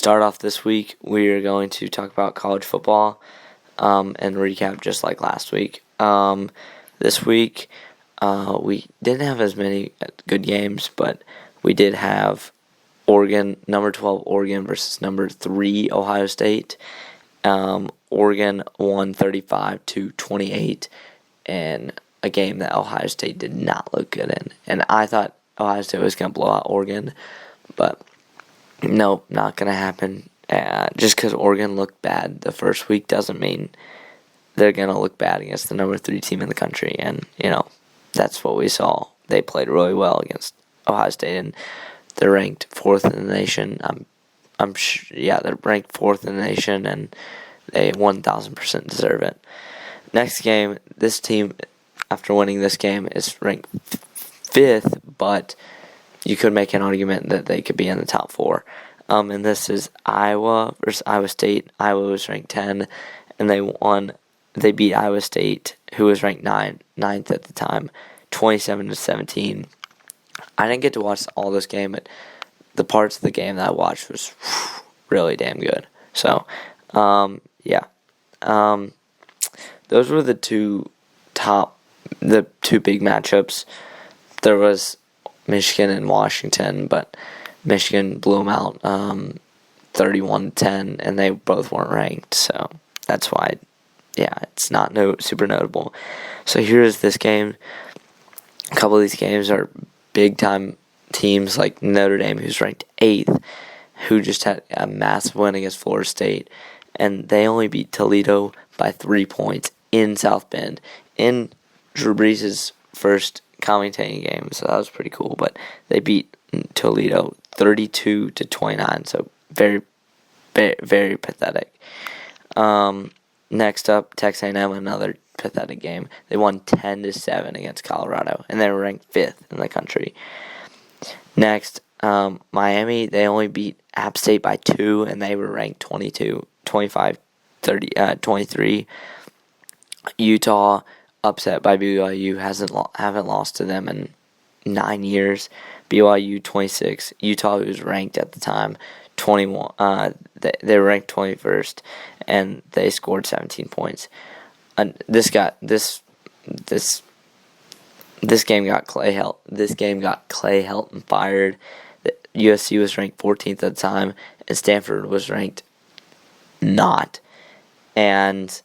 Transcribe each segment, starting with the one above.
start off this week, we are going to talk about college football and recap just like last week. This week, we didn't have as many good games, but we did have number 12 Oregon versus number 3 Ohio State. Oregon won 35-28 in a game that Ohio State did not look good in. And I thought Ohio State was going to blow out Oregon, but no, not going to happen. Just because Oregon looked bad the first week doesn't mean they're going to look bad against the number 3 team in the country. And, that's what we saw. They played really well against Ohio State, and they're ranked 4th in the nation. They're ranked 4th in the nation, and they 1,000% deserve it. Next game, this team, after winning this game, is ranked 5th, but you could make an argument that they could be in the top 4. And this is Iowa versus Iowa State. Iowa was ranked 10, and they beat Iowa State, who was ranked 9th at the time, 27-17. I didn't get to watch all this game, but the parts of the game that I watched was really damn good. So, those were the two big matchups. There was Michigan and Washington, but Michigan blew them out 31-10, and they both weren't ranked. So that's why, it's not super notable. So here's this game. A couple of these games are big-time teams like Notre Dame, who's ranked 8th, who just had a massive win against Florida State, and they only beat Toledo by 3 points in South Bend in Drew Brees' first commentating game, so that was pretty cool. But they beat Toledo 32-29, so very, very, very pathetic. Next up, Texas A&M, another pathetic game. They won 10-7 against Colorado, and they were ranked 5th in the country. Next, Miami, they only beat App State by 2, and they were ranked 23. Utah, upset by BYU, haven't lost to them in 9 years. BYU 26. Utah, who was ranked at the time 21. They were ranked 21st, and they scored 17 points. And this game got Clay Helton fired. USC was ranked 14th at the time, and Stanford was ranked not. And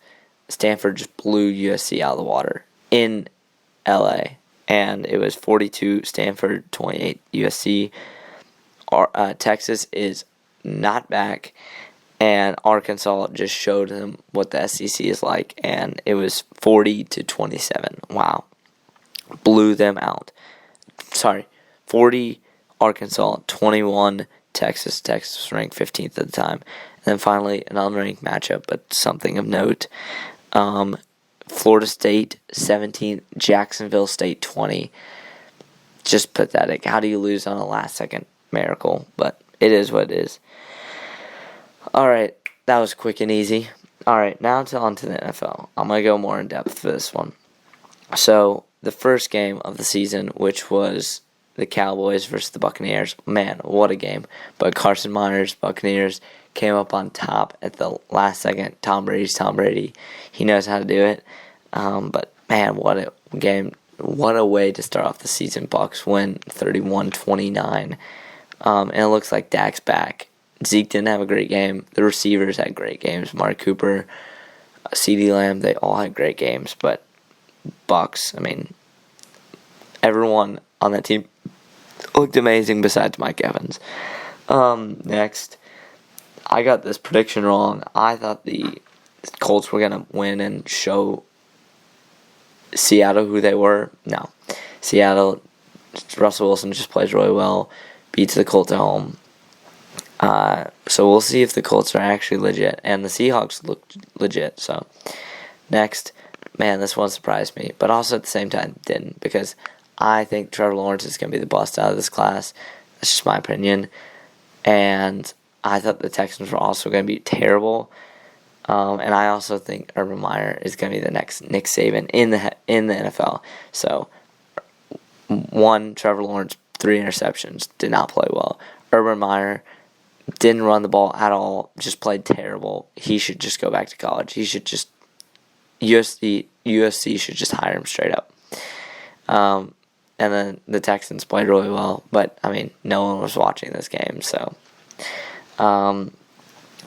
Stanford just blew USC out of the water in LA. And it was 42 Stanford, 28 USC. Texas is not back, and Arkansas just showed them what the SEC is like, and it was 40-27. Wow. Blew them out. 40 Arkansas, 21 Texas. Texas was ranked 15th at the time. And then finally, an unranked matchup, but something of note. Florida State 17, Jacksonville State 20. Just pathetic. How do you lose on a last-second miracle? But it is what it is. Alright, that was quick and easy. Alright, now on to the NFL. I'm going to go more in depth for this one. So, the first game of the season, which was the Cowboys versus the Buccaneers. Man, what a game. But Carson Myers, Buccaneers, came up on top at the last second. Tom Brady's Tom Brady. He knows how to do it. But, man, what a game. What a way to start off the season. Bucs win 31-29. And it looks like Dak's back. Zeke didn't have a great game. The receivers had great games. Mark Cooper, CeeDee Lamb, they all had great games. But Bucs, everyone on that team looked amazing besides Mike Evans. Next, I got this prediction wrong. I thought the Colts were going to win and show Seattle who they were. No. Seattle, Russell Wilson just plays really well. Beats the Colts at home. So we'll see if the Colts are actually legit. And the Seahawks looked legit. So next, man, this one surprised me. But also at the same time didn't. Because I think Trevor Lawrence is going to be the bust out of this class. That's just my opinion. And I thought the Texans were also going to be terrible. And I also think Urban Meyer is going to be the next Nick Saban in the NFL. So, Trevor Lawrence, 3 interceptions, did not play well. Urban Meyer, didn't run the ball at all, just played terrible. He should just go back to college. He should just USC should just hire him straight up. And then the Texans played really well, but I mean, no one was watching this game, so I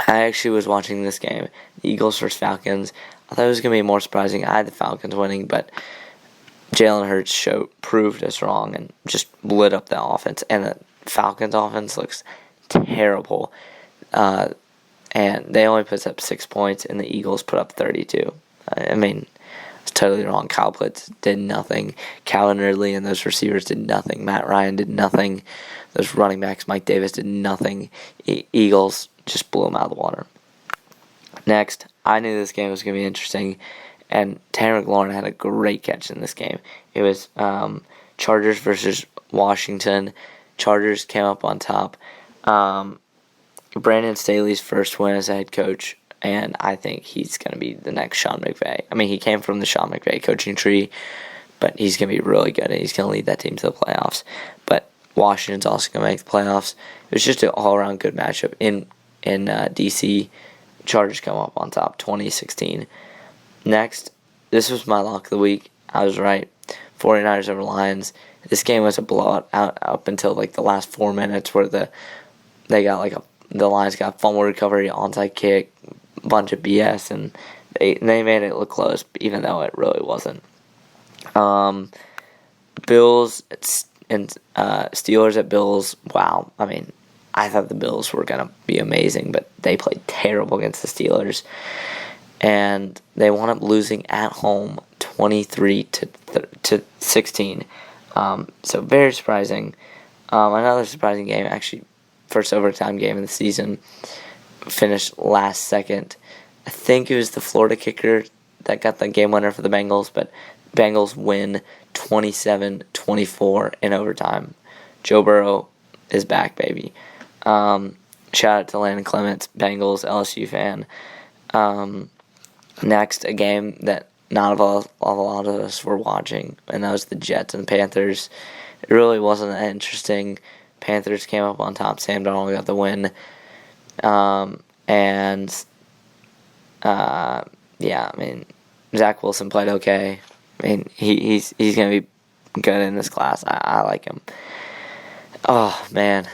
actually was watching this game, the Eagles versus Falcons. I thought it was going to be more surprising. I had the Falcons winning, but Jalen Hurts proved us wrong and just lit up the offense. And the Falcons' offense looks terrible. And they only put up 6 points, and the Eagles put up 32. I mean, it's totally wrong. Kyle Pitts did nothing. Calvin Ridley and those receivers did nothing. Matt Ryan did nothing. Those running backs, Mike Davis, did nothing. Eagles just blew them out of the water. Next, I knew this game was going to be interesting, and Tanner McLaurin had a great catch in this game. It was Chargers versus Washington. Chargers came up on top. Brandon Staley's first win as a head coach, and I think he's going to be the next Sean McVay. I mean, he came from the Sean McVay coaching tree, but he's going to be really good, and he's going to lead that team to the playoffs. But Washington's also going to make the playoffs. It was just an all-around good matchup in D.C. Chargers come up on top, 2016. Next, this was my lock of the week. I was right. 49ers over Lions. This game was a blowout up until like the last 4 minutes, where the Lions got fumble recovery, onside kick, bunch of BS, and they made it look close, even though it really wasn't. Bills and Steelers at Bills. Wow, I mean, I thought the Bills were gonna be amazing, but they played terrible against the Steelers, and they wound up losing at home 23 to 16. So very surprising. Another surprising game, actually, first overtime game of the season. Finished last second. I think it was the Florida kicker that got the game winner for the Bengals, but Bengals win 27-24 in overtime. Joe Burrow is back, baby. Shout out to Landon Clements, Bengals, LSU fan. Next, a game that not a lot of us were watching, and that was the Jets and Panthers. It really wasn't that interesting. Panthers came up on top. Sam Darnold got the win. Yeah, I mean, Zach Wilson played okay. I mean, he's going to be good in this class. I like him. Oh, man,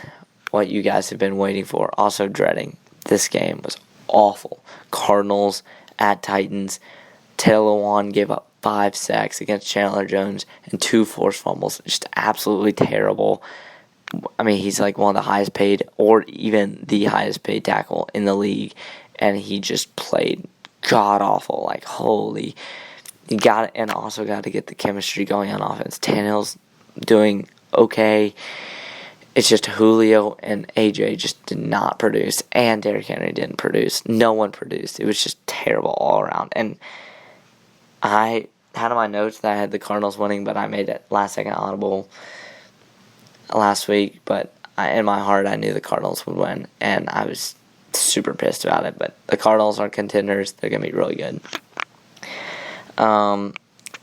what you guys have been waiting for. Also dreading. This game was awful. Cardinals at Titans. Taylor Lewan gave up 5 sacks against Chandler Jones and 2 forced fumbles. Just absolutely terrible. I mean, he's like one of the highest paid, or even the highest paid tackle in the league, and he just played god awful. Like, holy, also got to get the chemistry going on offense. Tannehill's doing okay. It's just Julio and AJ just did not produce, and Derrick Henry didn't produce. No one produced. It was just terrible all around. And I had on my notes that I had the Cardinals winning, but I made it last second audible last week. But in my heart, I knew the Cardinals would win, and I was super pissed about it. But the Cardinals are contenders. They're going to be really good.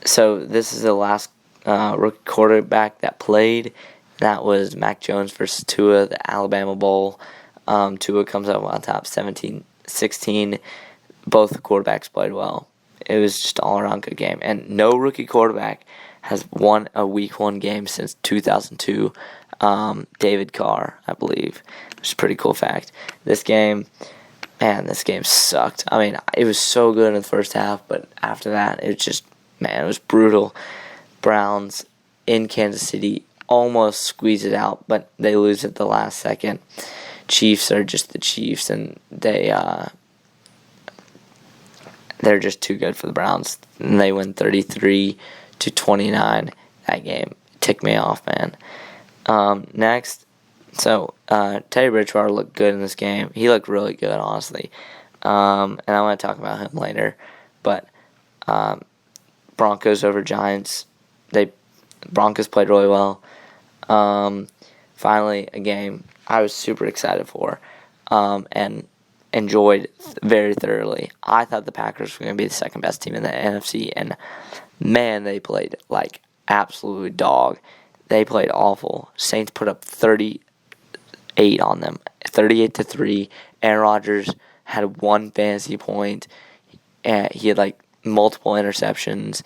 So this is the last rookie quarterback that played. That was Mac Jones versus Tua, the Alabama Bowl. Tua comes up on top 17-16. Both quarterbacks played well. It was just an all-around good game. And no rookie quarterback has won a Week 1 game since 2002. David Carr, I believe. Which is a pretty cool fact. This game sucked. I mean, it was so good in the first half, but after that, it was brutal. Browns in Kansas City almost squeeze it out, but they lose at the last second. Chiefs are just the Chiefs, and they're just too good for the Browns. And they win 33-29 that game. It ticked me off, man. Next, Teddy Bridgewater looked good in this game. He looked really good, honestly. And I want to talk about him later. But Broncos over Giants. Broncos played really well. Finally, a game I was super excited for, and enjoyed very thoroughly. I thought the Packers were going to be the second best team in the NFC, and man, they played like absolute dog. They played awful. Saints put up 30 ate on them, 38-3. Aaron Rodgers had 1 fantasy point. He had like multiple interceptions.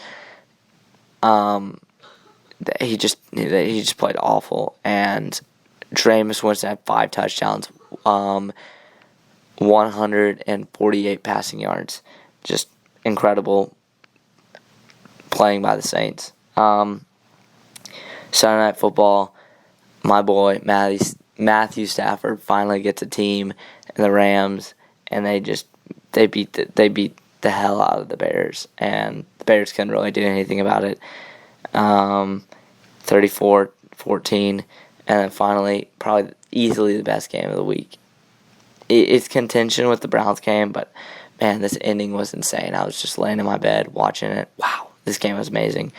He just played awful. And Jameis Winston had 5 touchdowns, 148 passing yards. Just incredible playing by the Saints. Sunday Night Football, my boy Matthew Stafford finally gets a team in the Rams, and they beat the hell out of the Bears, and the Bears couldn't really do anything about it. 34-14, and then finally, probably easily the best game of the week. It's contention with the Browns game, but man, this ending was insane. I was just laying in my bed watching it. Wow, this game was amazing.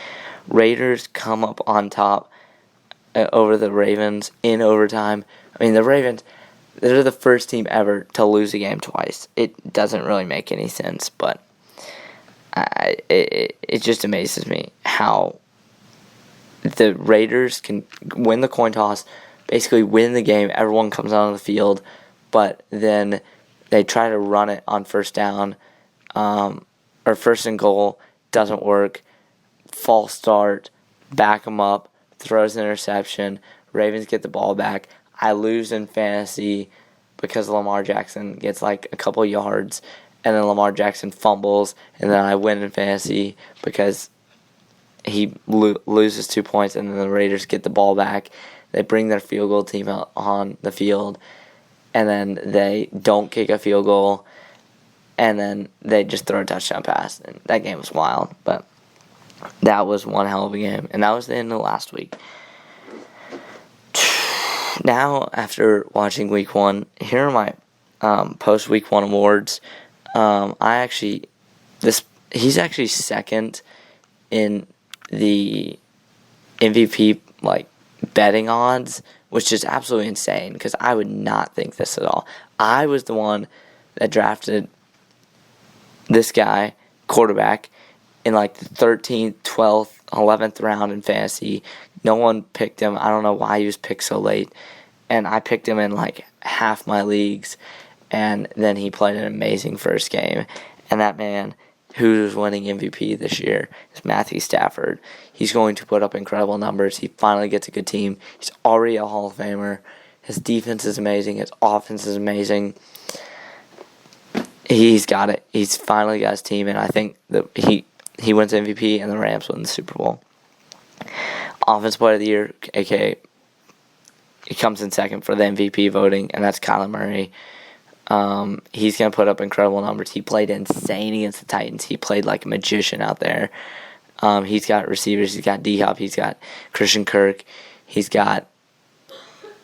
Raiders come up on top over the Ravens in overtime. I mean, the Ravens, they're the first team ever to lose a game twice. It doesn't really make any sense, but it just amazes me how the Raiders can win the coin toss, basically win the game. Everyone comes out on the field, but then they try to run it on first down, or first and goal, doesn't work. False start, back them up, throws an interception. Ravens get the ball back. I lose in fantasy because Lamar Jackson gets like a couple yards, and then Lamar Jackson fumbles, and then I win in fantasy because he loses 2 points, and then the Raiders get the ball back. They bring their field goal team out on the field, and then they don't kick a field goal, and then they just throw a touchdown pass. And that game was wild, but that was one hell of a game, and that was the end of last week. Now, after watching Week 1, here are my post-Week 1 awards. He's actually second in the MVP betting odds, which is absolutely insane because I would not think this at all. I was the one that drafted this guy, quarterback, in the 13th, 12th, 11th round in fantasy. No one picked him. I don't know why he was picked so late. And I picked him in half my leagues. And then he played an amazing first game. And that man who's winning MVP this year is Matthew Stafford. He's going to put up incredible numbers. He finally gets a good team. He's already a Hall of Famer. His defense is amazing. His offense is amazing. He's got it. He's finally got his team, and I think that he wins MVP and the Rams win the Super Bowl. Offensive Player of the Year, a.k.a. he comes in second for the MVP voting, and that's Kyler Murray. He's going to put up incredible numbers. He played insane against the Titans. He played like a magician out there. He's got receivers. He's got D-Hop. He's got Christian Kirk. He's got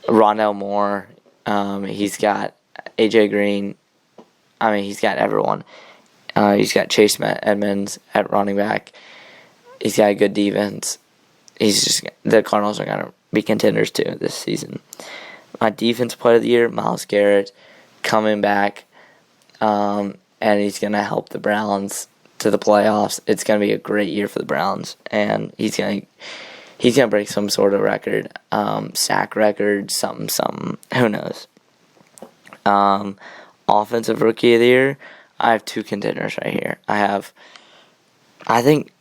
Rondell Moore. He's got A.J. Green. I mean, he's got everyone. He's got Chase Edmonds at running back. He's got a good defense. The Cardinals are going to be contenders too this season. My defensive player of the year, Myles Garrett, coming back, and he's going to help the Browns to the playoffs. It's going to be a great year for the Browns, and he's going to break some sort of record, sack record, something. Who knows? Offensive Rookie of the Year, I have 2 contenders right here. I think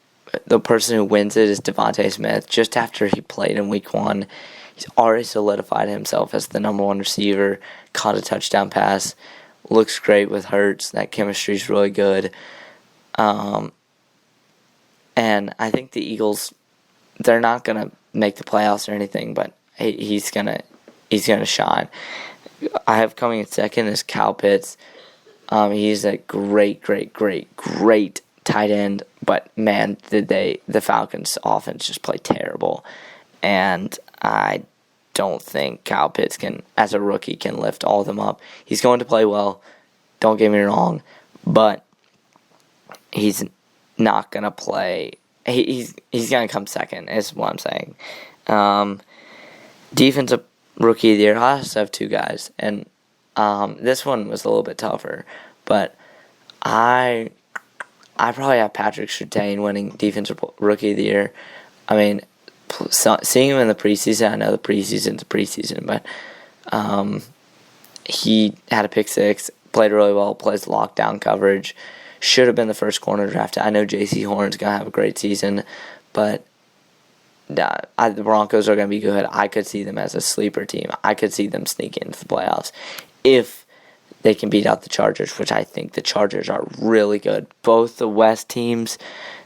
the person who wins it is Devontae Smith. Just after he played in Week 1, he's already solidified himself as the number 1 receiver, caught a touchdown pass, looks great with Hurts. That chemistry is really good. And I think the Eagles, they're not going to make the playoffs or anything, but he's gonna shine. I have coming in second is Kyle Pitts. He's a great tight end, but man, the Falcons' offense just play terrible, and I don't think Kyle Pitts as a rookie, can lift all of them up. He's going to play well, don't get me wrong, but he's not gonna play. He's gonna come second, is what I'm saying. Defensive Rookie of the Year, I also have 2 guys, and this one was a little bit tougher, but I probably have Patrick Surtain winning Defensive Rookie of the Year. I mean, seeing him in the preseason, I know the preseason's a preseason, but He had a pick six, played really well, plays lockdown coverage. Should have been the first corner drafted. I know J.C. Horn's going to have a great season, but the Broncos are going to be good. I could see them as a sleeper team. I could see them sneak into the playoffs if they can beat out the Chargers, which I think the Chargers are really good. Both the West teams,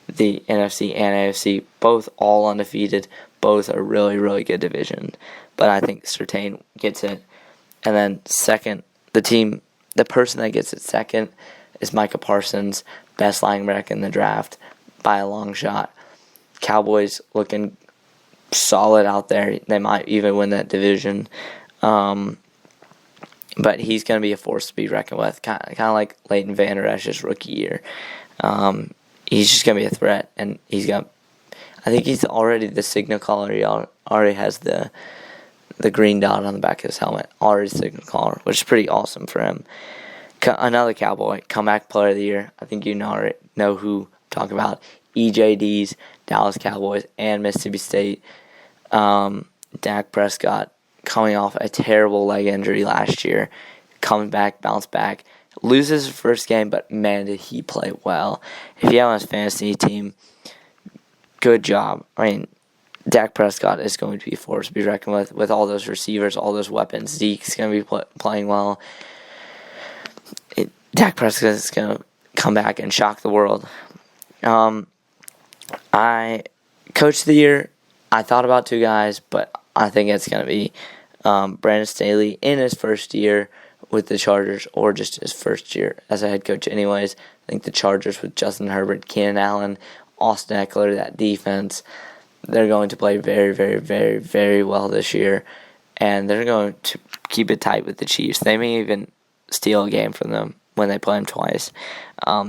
the NFC and AFC, both all undefeated. Both are really, really good division. But I think Surtain gets it. And then second, the person that gets it second is Micah Parsons, best linebacker in the draft by a long shot. Cowboys looking solid out there. They might even win that division. But he's going to be a force to be reckoned with, kind of like Leighton Vander Esch's rookie year. He's just going to be a threat, and I think he's already the signal caller. He already has the green dot on the back of his helmet, already signal caller, which is pretty awesome for him. Another Cowboy, comeback player of the year. I think you know who I'm talking about. EJDs, Dallas Cowboys, and Mississippi State. Dak Prescott coming off a terrible leg injury last year. Comes back, bounce back. Loses his first game, but man, did he play well. If you have on his fantasy team, good job. I mean, Dak Prescott is going to be a force to be reckoned with all those receivers, all those weapons. Zeke's going to be playing well. Dak Prescott is going to come back and shock the world. Coach of the year, I thought about two guys, but I think it's going to be Brandon Staley in his first year with the Chargers, or just his first year as a head coach anyways. I think the Chargers with Justin Herbert, Keenan Allen, Austin Eckler, that defense, they're going to play very, very, very, very well this year, and they're going to keep it tight with the Chiefs. They may even steal a game from them when they play them twice.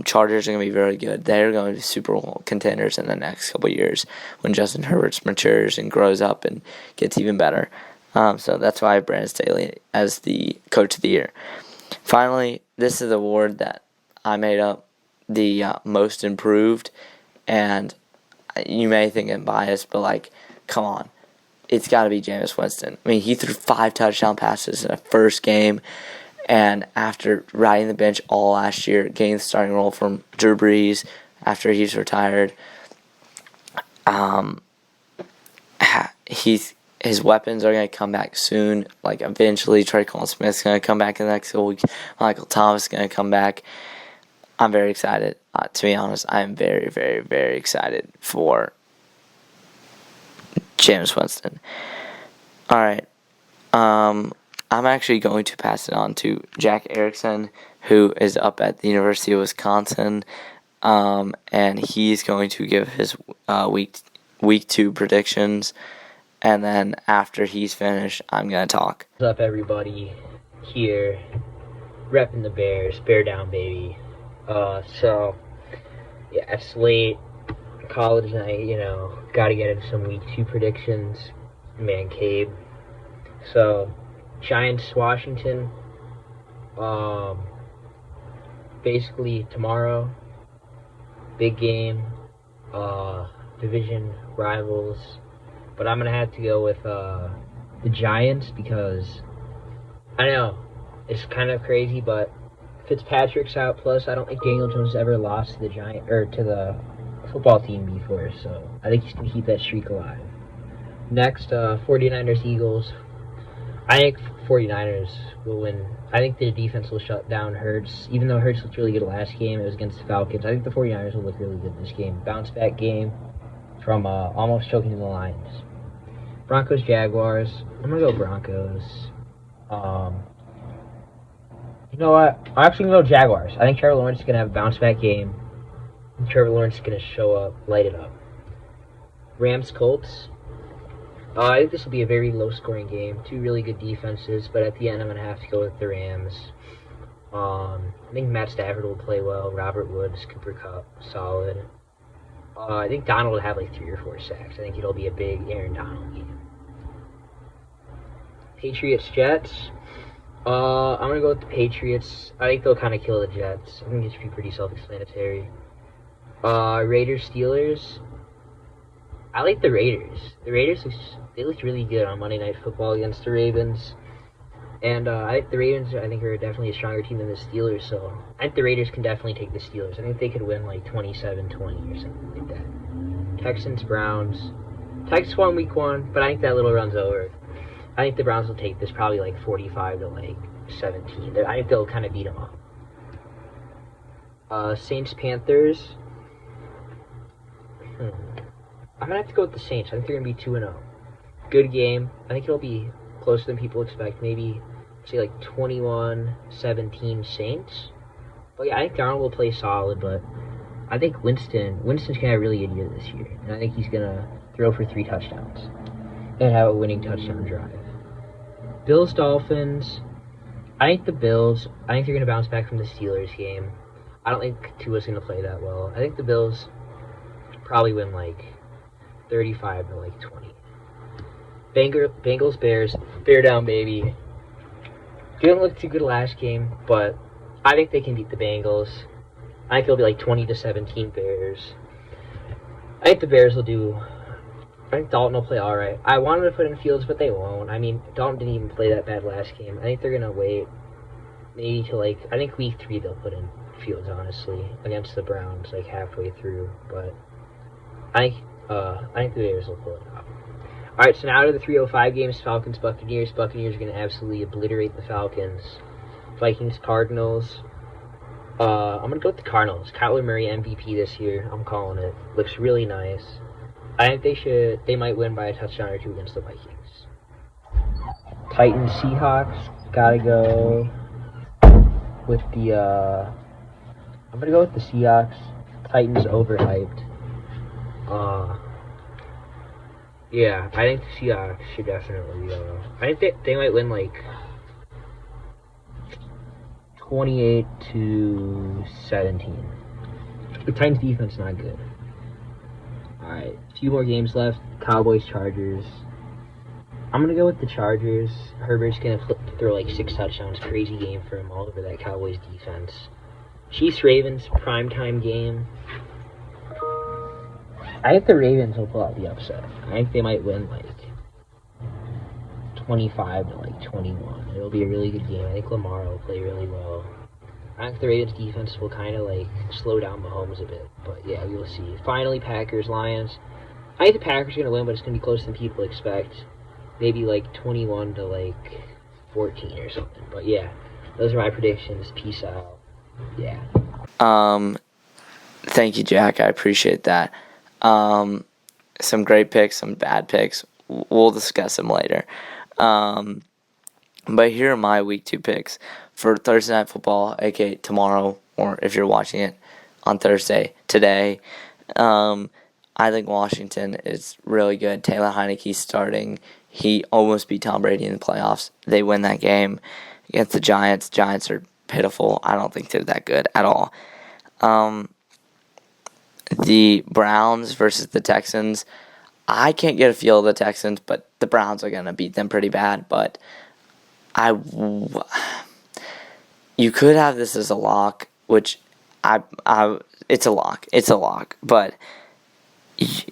Chargers are going to be very good. They're going to be Super Bowl contenders in the next couple of years when Justin Herbert matures and grows up and gets even better. So that's why I have Brandon Staley as the Coach of the Year. Finally, this is the award that I made up, the Most Improved, and you may think I'm biased, but come on. It's got to be Jameis Winston. I mean, he threw 5 touchdown passes in a first game, and after riding the bench all last year, getting the starting role from Drew Brees after he's retired, his weapons are going to come back soon. Eventually, Tre'Quan Smith's going to come back in the next week. Michael Thomas is going to come back. I'm very excited. To be honest, I'm very, very, very excited for Jameis Winston. All right. I'm actually going to pass it on to Jack Ericson, who is up at the University of Wisconsin, and he's going to give his week 2 predictions, and then after he's finished, I'm going to talk. What's up, everybody? Here, repping the Bears. Bear down, baby. It's late. College night, got to get into some week 2 predictions. Man, Cabe. So, Giants, Washington. Basically, tomorrow. Big game. Division rivals. But I'm going to have to go with the Giants because, I know, it's kind of crazy, but Fitzpatrick's out. Plus, I don't think Daniel Jones ever lost to the to the football team before, so I think he's going to keep that streak alive. Next, 49ers, Eagles. I think 49ers will win. I think the defense will shut down Hurts. Even though Hurts looked really good last game, it was against the Falcons. I think the 49ers will look really good this game. Bounce back game from almost choking the Lions. Broncos, Jaguars. I'm going to go Broncos. You know what? I'm actually going to go Jaguars. I think Trevor Lawrence is going to have a bounce back game. Trevor Lawrence is going to show up, light it up. Rams, Colts. I think this will be a very low-scoring game. 2 really good defenses, but at the end, I'm going to have to go with the Rams. I think Matt Stafford will play well. Robert Woods, Cooper Kupp, solid. I think Donald will have 3 or 4 sacks. I think it'll be a big Aaron Donald game. Patriots, Jets. I'm going to go with the Patriots. I think they'll kind of kill the Jets. I think it should be pretty self-explanatory. Raiders, Steelers. I like the Raiders. The Raiders, they looked really good on Monday Night Football against the Ravens. And I think the Ravens, are definitely a stronger team than the Steelers, so I think the Raiders can definitely take the Steelers. I think they could win like 27-20 or something like that. Texans, Browns. Texans won week 1, but I think that little run's over. I think the Browns will take this probably like 45 to like 17. I think they'll kind of beat them up. Saints, Panthers. I'm going to have to go with the Saints. I think they're going to be 2-0. Good game. I think it'll be closer than people expect. Maybe, say, like 21-17 Saints. But yeah, I think Darnold will play solid, but I think Winston's going to have a really good year this year. And I think he's going to throw for 3 touchdowns and have a winning touchdown drive. Bills, Dolphins. I think the Bills, they're going to bounce back from the Steelers game. I don't think Tua's going to play that well. I think the Bills probably win like 35 to like 20. Bengals, Bears. Bear down, baby. Didn't look too good last game, but I think they can beat the Bengals. I think it'll be like 20-17 Bears. I think the Bears will do. I think Dalton will play all right. I wanted to put in Fields, but they won't. I mean, Dalton didn't even play that bad last game. I think they're gonna wait maybe till like I think week 3 they'll put in Fields, honestly, against the Browns like halfway through. But I think the Bears will pull it off. All right, so now to the 3:05 games: Falcons, Buccaneers. Buccaneers are gonna absolutely obliterate the Falcons. Vikings, Cardinals. I'm gonna go with the Cardinals. Kyler Murray MVP this year. I'm calling it. Looks really nice. I think they might win by a touchdown or 2 against the Vikings. Titans, Seahawks. Gotta go with the, I'm gonna go with the Seahawks. Titans overhyped. Yeah, I think the Seahawks should definitely, I think they might win like 28-17. The Titans defense not good. Alright, a few more games left. Cowboys, Chargers. I'm going to go with the Chargers. Herbert's going to throw like 6 touchdowns. Crazy game for him all over that Cowboys defense. Chiefs, Ravens, primetime game. I think the Ravens will pull out the upset. I think they might win like 25 to like 21. It'll be a really good game. I think Lamar will play really well. I think the Ravens defense will kind of like slow down Mahomes a bit, but yeah, we'll see. Finally, Packers, Lions. I think the Packers are going to win, but it's going to be closer than people expect. Maybe like 21 to like 14 or something. But yeah, those are my predictions. Peace out. Yeah. Thank you, Jack. I appreciate that. Some great picks, some bad picks. We'll discuss them later. But here are my week 2 picks for Thursday Night Football, aka tomorrow, or if you're watching it on Thursday, today. I think Washington is really good. Taylor Heineke's starting. He almost beat Tom Brady in the playoffs. They win that game against the Giants. Giants are pitiful. I don't think they're that good at all. The Browns versus the Texans. I can't get a feel of the Texans, but the Browns are going to beat them pretty bad. But you could have this as a lock, which it's a lock. It's a lock. But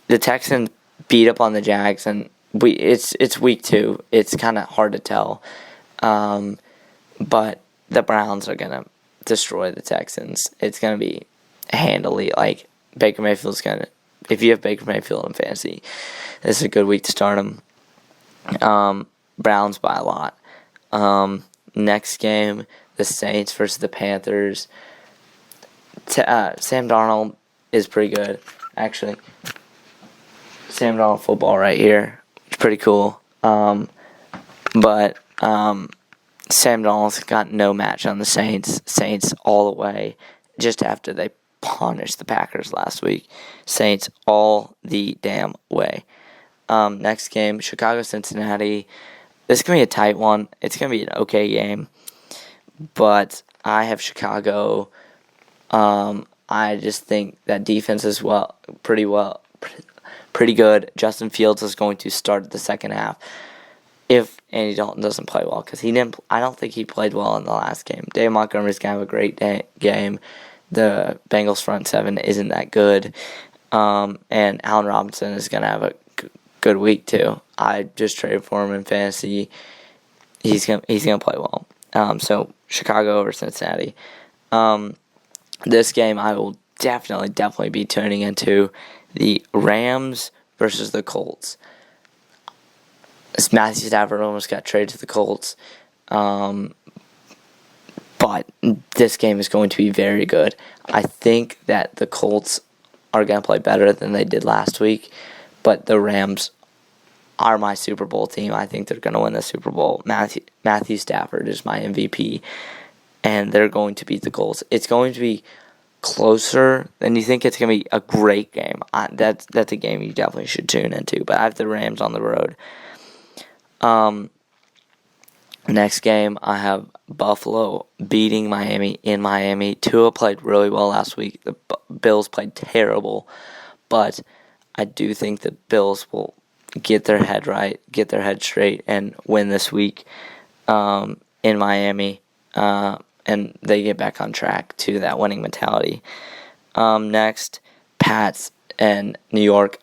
the Texans beat up on the Jags, and it's week 2. It's kind of hard to tell. But the Browns are going to destroy the Texans. It's going to be handily. Like, Baker Mayfield's going to, if you have Baker Mayfield in fantasy, this is a good week to start him. Browns by a lot. Next game, the Saints versus the Panthers. Sam Darnold is pretty good, actually. Sam Darnold football right here. It's pretty cool. But Sam Darnold's got no match on the Saints. Saints all the way, just after they punished the Packers last week. Saints all the damn way. Next game, Chicago-Cincinnati. This is going to be a tight one. It's going to be an okay game. But I have Chicago. I just think that defense is pretty good. Justin Fields is going to start the second half if Andy Dalton doesn't play well, because I don't think he played well in the last game. Dave Montgomery's going to have a great game. The Bengals front 7 isn't that good. And Allen Robinson is going to have a good week too. I just traded for him in fantasy. he's gonna play well. So Chicago over Cincinnati. This game I will definitely be tuning into. The Rams versus the Colts. Matthew Stafford almost got traded to the Colts. But this game is going to be very good. I think that the Colts are going to play better than they did last week. But the Rams are my Super Bowl team. I think they're going to win the Super Bowl. Matthew Stafford is my MVP. And they're going to beat the Colts. It's going to be closer than you think. It's going to be a great game. That's a game you definitely should tune into. But I have the Rams on the road. Next game, I have Buffalo beating Miami in Miami. Tua played really well last week. The Bills played terrible. But I do think the Bills will get their head right, get their head straight, and win this week in Miami. And they get back on track to that winning mentality. Next, Pats and New York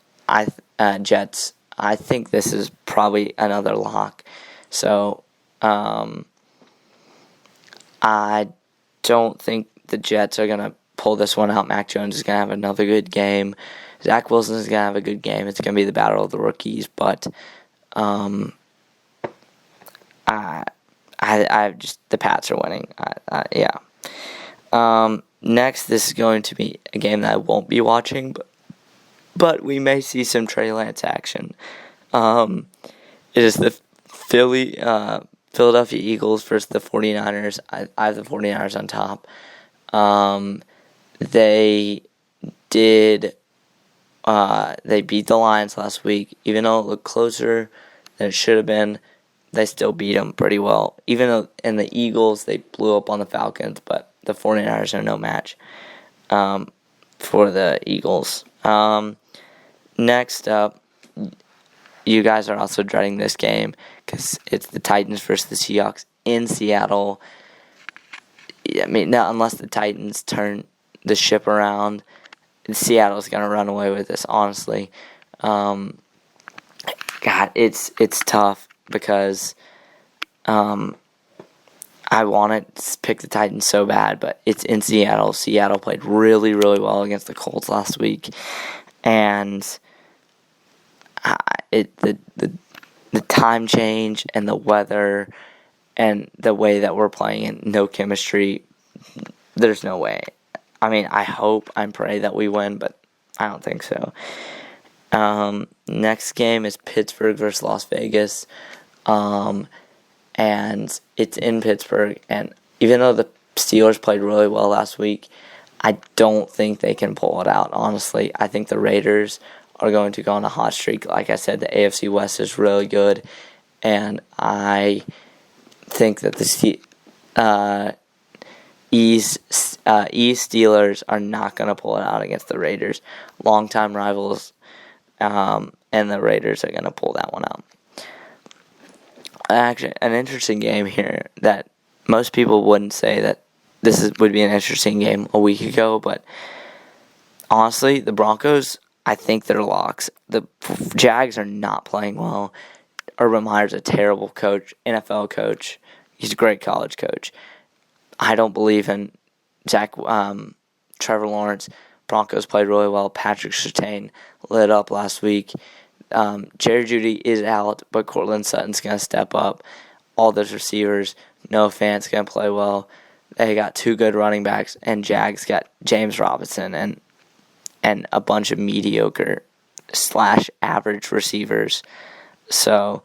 Jets. I think this is probably another lock. So, I don't think the Jets are going to pull this one out. Mac Jones is going to have another good game. Zach Wilson is going to have a good game. It's going to be the battle of the rookies. But I just, the Pats are winning. Yeah. Next, this is going to be a game that I won't be watching, but we may see some Trey Lance action. It is the Philadelphia Eagles versus the 49ers. I have the 49ers on top. They beat the Lions last week. Even though it looked closer than it should have been, they still beat them pretty well. Even though in the Eagles, they blew up on the Falcons, but the 49ers are no match for the Eagles. Next up, you guys are also dreading this game because it's the Titans versus the Seahawks in Seattle. I mean, now, unless the Titans turn the ship around, Seattle's going to run away with this, honestly. God, it's tough because I want to pick the Titans so bad, but it's in Seattle. Seattle played really, really well against the Colts last week, and the time change and the weather and the way that we're playing and no chemistry, there's no way. I mean, I hope and pray that we win, but I don't think so. Next game is Pittsburgh versus Las Vegas. And it's in Pittsburgh. And even though the Steelers played really well last week, I don't think they can pull it out, honestly. I think the Raiders are going to go on a hot streak. Like I said, the AFC West is really good. And I think that the East Steelers are not going to pull it out against the Raiders. Longtime rivals, and the Raiders are going to pull that one out. Actually, an interesting game here that most people wouldn't say that would be an interesting game a week ago, but honestly, the Broncos, I think they're locks. The Jags are not playing well. Urban Meyer's a terrible coach, NFL coach. He's a great college coach. I don't believe in Trevor Lawrence. Broncos played really well. Patrick Surtain lit up last week. Jerry Jeudy is out, but Cortland Sutton's going to step up. All those receivers, Noah Fant's going to play well. They got two good running backs, and Jags got James Robinson and a bunch of mediocre / average receivers. So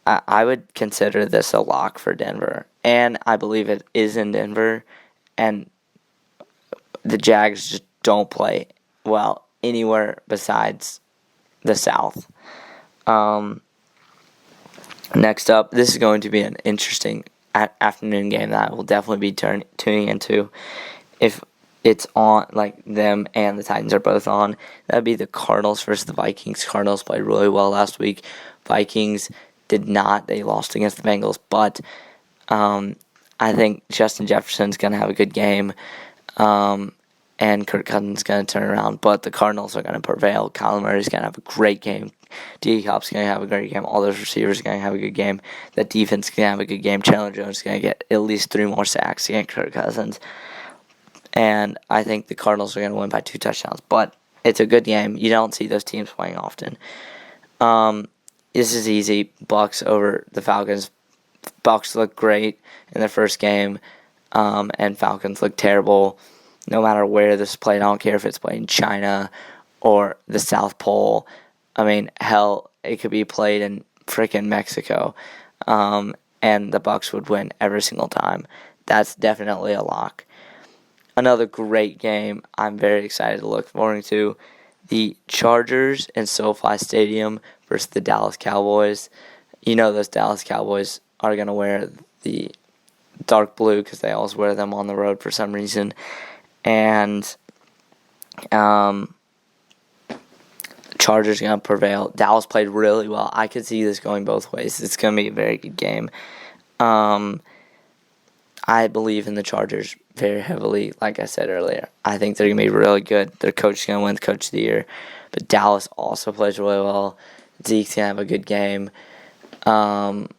I would consider this a lock for Denver. And I believe it is in Denver. And the Jags just don't play well anywhere besides the South. Next up, this is going to be an interesting afternoon game that I will definitely be tuning into. If it's on, like them and the Titans are both on, that'd be the Cardinals versus the Vikings. Cardinals played really well last week. Vikings did not. They lost against the Bengals, but I think Justin Jefferson's going to have a good game. and Kirk Cousins is going to turn around, but the Cardinals are going to prevail. Kyler Murray's going to have a great game. D. Hop's going to have a great game. All those receivers are going to have a good game. That defense is going to have a good game. Chandler Jones is going to get at least 3 more sacks against Kirk Cousins. And I think the Cardinals are going to win by 2 touchdowns. But it's a good game. You don't see those teams playing often. This is easy. Bucs over the Falcons. Bucs look great in their first game, and Falcons look terrible. No matter where this is played, I don't care if it's played in China or the South Pole. I mean, hell, it could be played in freaking Mexico, and the Bucs would win every single time. That's definitely a lock. Another great game I'm very excited to look forward to. The Chargers in SoFi Stadium versus the Dallas Cowboys. You know those Dallas Cowboys are going to wear the dark blue because they always wear them on the road for some reason. And Chargers are going to prevail. Dallas played really well. I could see this going both ways. It's going to be a very good game. I believe in the Chargers very heavily, like I said earlier. I think they're going to be really good. Their coach is going to win the Coach of the Year. But Dallas also plays really well. Zeke's going to have a good game. And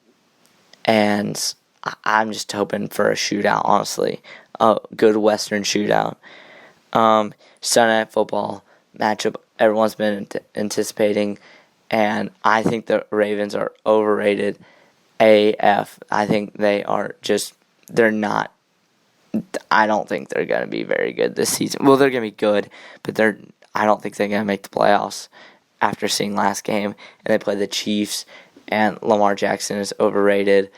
I'm just hoping for a shootout, honestly. A good Western shootout. Sunday Night Football matchup everyone's been anticipating. And I think the Ravens are overrated AF. I think they're not. I don't think they're going to be very good this season. Well, they're going to be good, but I don't think they're going to make the playoffs after seeing last game. And they play the Chiefs, and Lamar Jackson is overrated,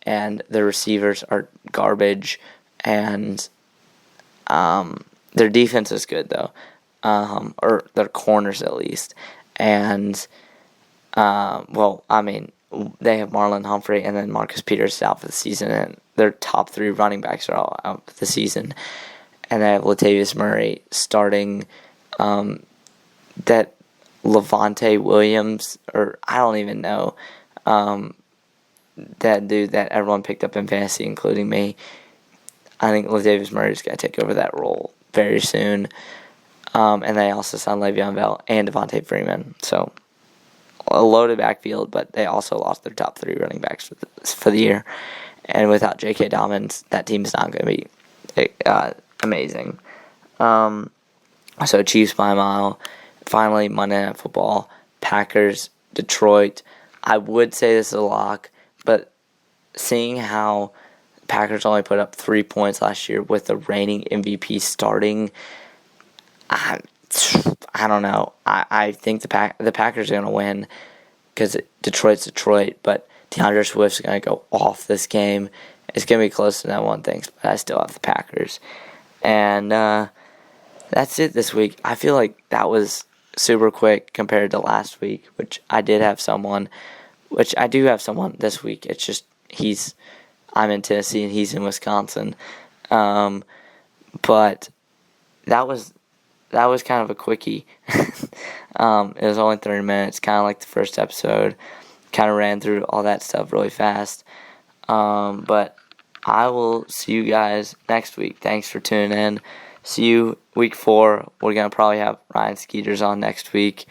and the receivers are garbage, and their defense is good, though, or their corners at least. And, they have Marlon Humphrey, and then Marcus Peters is out for the season, and their top 3 running backs are all out for the season. And they have Latavius Murray starting, that Levante Williams, or I don't even know, that dude that everyone picked up in fantasy, including me. I think Latavius Murray's got to take over that role very soon. And they also signed Le'Veon Bell and Devontae Freeman. So, a loaded backfield, but they also lost their top 3 running backs for the year. And without J.K. Dobbins, that team is not going to be amazing. So Chiefs by a mile. Finally, Monday Night Football. Packers, Detroit. I would say this is a lock, but seeing how Packers only put up 3 points last year with the reigning MVP starting, I don't know. I think the Packers are going to win because Detroit's Detroit, but DeAndre Swift's going to go off this game. It's going to be close to that one thing, but I still have the Packers. And that's it this week. I feel like that was super quick compared to last week, which I do have someone this week. It's just I'm in Tennessee and he's in Wisconsin. But that was kind of a quickie. It was only 30 minutes, kind of like the first episode. Kind of ran through all that stuff really fast. But I will see you guys next week. Thanks for tuning in. See you week 4. We're going to probably have Ryan Skeeters on next week.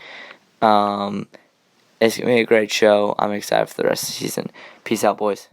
It's going to be a great show. I'm excited for the rest of the season. Peace out, boys.